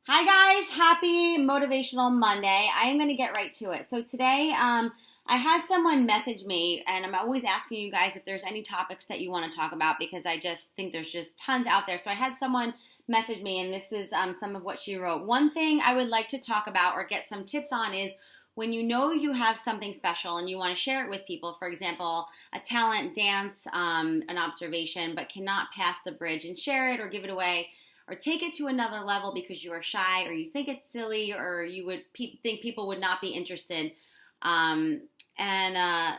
Hi guys, happy Motivational Monday. I am going to get right to it. So today, I had someone message me, and I'm always asking you guys if there's any topics that you want to talk about because I just think there's just tons out there. So I had someone message me, and this is some of what she wrote. One thing I would like to talk about or get some tips on is when you know you have something special and you want to share it with people. For example, a talent, dance, an observation, but cannot pass the bridge and share it or give it away or take it to another level because you are shy or you think it's silly or you would think people would not be interested. Um, and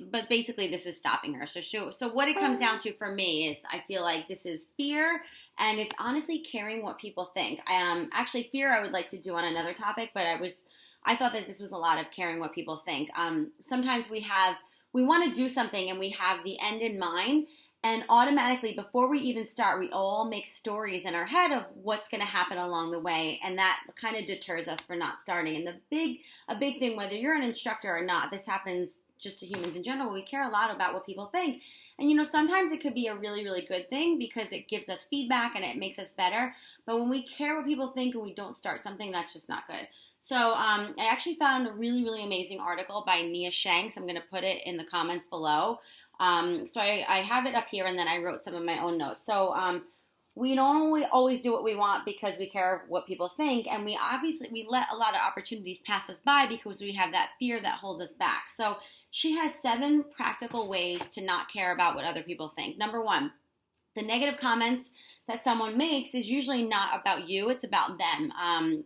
but basically this is stopping her. So what it comes down to for me is I feel like this is fear, and it's honestly caring what people think. Actually, fear I would like to do on another topic, but I thought that this was a lot of caring what people think. Sometimes we want to do something and we have the end in mind. And automatically, before we even start, we all make stories in our head of what's going to happen along the way, and that kind of deters us for not starting. And a big thing, whether you're an instructor or not, this happens just to humans in general. We care a lot about what people think, and sometimes it could be a really, really good thing because it gives us feedback and it makes us better. But when we care what people think and we don't start something, that's just not good. So I actually found a really, really amazing article by Nia Shanks. I'm going to put it in the comments below. So I have it up here, and then I wrote some of my own notes. So we don't always do what we want because we care what people think, and we let a lot of opportunities pass us by because we have that fear that holds us back. So she has 7 practical ways to not care about what other people think. Number 1, the negative comments that someone makes is usually not about you, it's about them.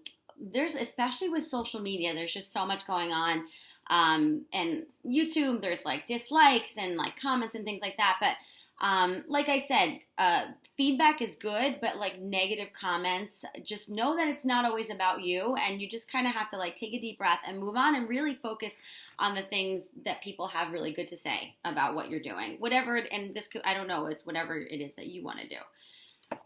Especially with social media, there's just so much going on. And YouTube, there's like dislikes and like comments and things like that. But like I said, feedback is good, but like negative comments, just know that it's not always about you, and you just kind of have to like take a deep breath and move on and really focus on the things that people have really good to say about what you're doing. I don't know, it's whatever it is that you want to do.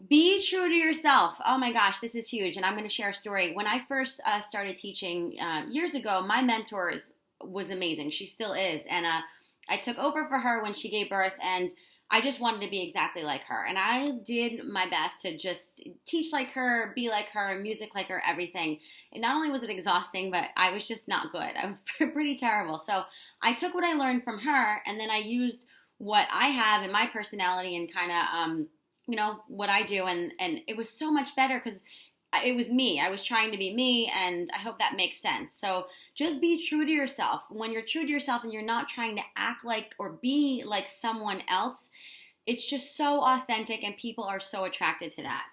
Be true to yourself. Oh my gosh, this is huge. And I'm going to share a story. When I first started teaching years ago, my mentor was amazing. She still is. And I took over for her when she gave birth, and I just wanted to be exactly like her. And I did my best to just teach like her, be like her, music like her, everything. And not only was it exhausting, but I was just not good. I was pretty terrible. So I took what I learned from her, and then I used what I have in my personality and kind of, what I do. And it was so much better because it was me. I was trying to be me, and I hope that makes sense. So just be true to yourself. When you're true to yourself and you're not trying to act like or be like someone else, it's just so authentic, and people are so attracted to that.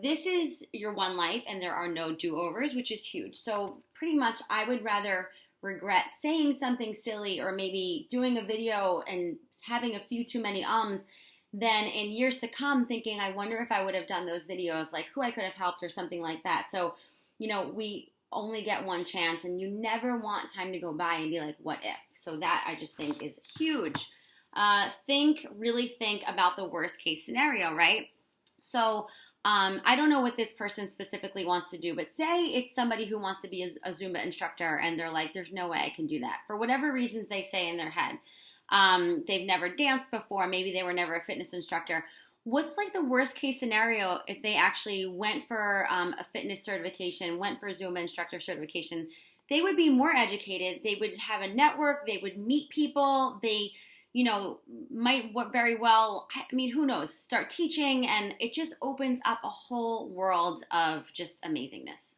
This is your one life, and there are no do-overs, which is huge. So pretty much I would rather regret saying something silly or maybe doing a video and having a few too many ums than in years to come thinking, I wonder if I would have done those videos, like who I could have helped or something like that. So, we only get one chance, and you never want time to go by and be like, what if? So that I just think is huge. Really think about the worst case scenario, right? So I don't know what this person specifically wants to do, but say it's somebody who wants to be a Zumba instructor, and they're like, there's no way I can do that. For whatever reasons they say in their head. They've never danced before. Maybe they were never a fitness instructor. What's like the worst case scenario if they actually went for a fitness certification, went for a Zumba instructor certification? They would be more educated. They would have a network. They would meet people. They, might very well, who knows, start teaching, and it just opens up a whole world of just amazingness.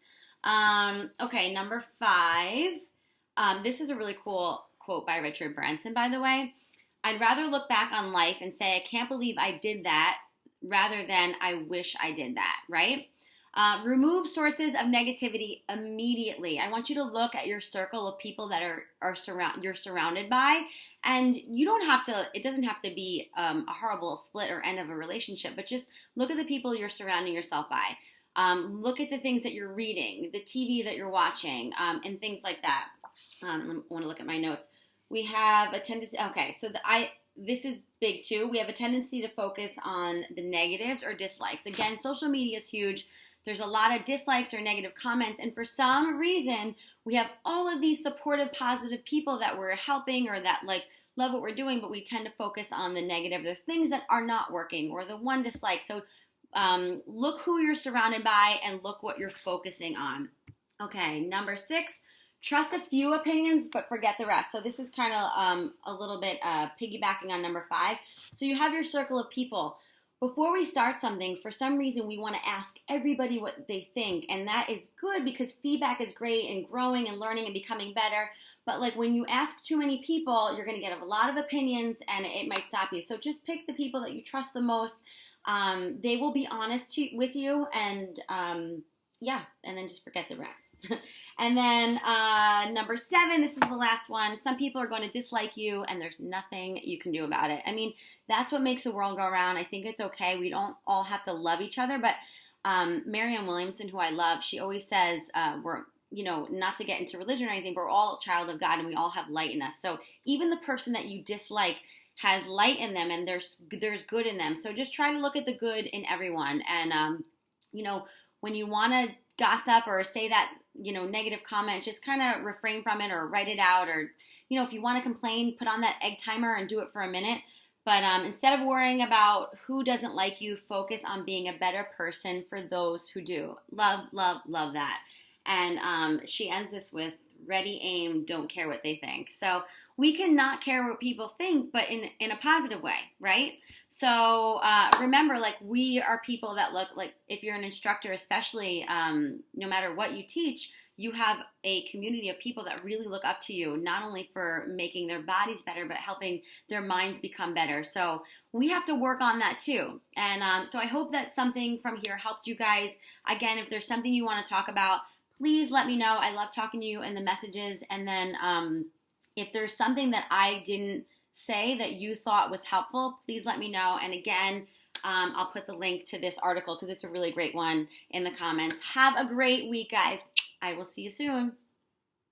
Okay, number 5. This is a really cool quote by Richard Branson, by the way. I'd rather look back on life and say, I can't believe I did that, rather than I wish I did that, right? Remove sources of negativity immediately. I want you to look at your circle of people that you're surrounded by, and it doesn't have to be a horrible split or end of a relationship, but just look at the people you're surrounding yourself by. Look at the things that you're reading, the TV that you're watching, and things like that. I want to look at my notes. We have a tendency, okay, so this is big too. We have a tendency to focus on the negatives or dislikes. Again, social media is huge. There's a lot of dislikes or negative comments, and for some reason, we have all of these supportive, positive people that we're helping or that like love what we're doing, but we tend to focus on the negative, the things that are not working, or the one dislike. So Look who you're surrounded by and look what you're focusing on. Okay, number 6, trust a few opinions but forget the rest. So this is kind of a little bit piggybacking on number 5. So you have your circle of people. Before we start something, for some reason we want to ask everybody what they think, and that is good because feedback is great and growing and learning and becoming better. But like when you ask too many people, you're going to get a lot of opinions and it might stop you. So just pick the people that you trust the most. They will be honest with you, and yeah, and then just forget the rest. And then number 7, this is the last one. Some people are going to dislike you, and there's nothing you can do about it. I mean, that's what makes the world go around. I think it's okay. We don't all have to love each other, but Marianne Williamson, who I love, she always says we're, not to get into religion or anything, but we're all a child of God, and we all have light in us. So even the person that you dislike has light in them, and there's good in them. So just try to look at the good in everyone. And when you want to gossip or say that negative comment, just kind of refrain from it or write it out. Or if you want to complain, put on that egg timer and do it for a minute. But instead of worrying about who doesn't like you, focus on being a better person for those who do. Love, love, love that. And she ends this with, ready, aim, don't care what they think. So we cannot care what people think, but in a positive way, right? So remember, like, we are people that look like, if you're an instructor, especially, no matter what you teach, you have a community of people that really look up to you, not only for making their bodies better, but helping their minds become better. So we have to work on that too. And so I hope that something from here helped you guys. Again, if there's something you want to talk about, please let me know. I love talking to you in the messages. And then if there's something that I didn't say that you thought was helpful, please let me know. And again, I'll put the link to this article because it's a really great one in the comments. Have a great week, guys. I will see you soon.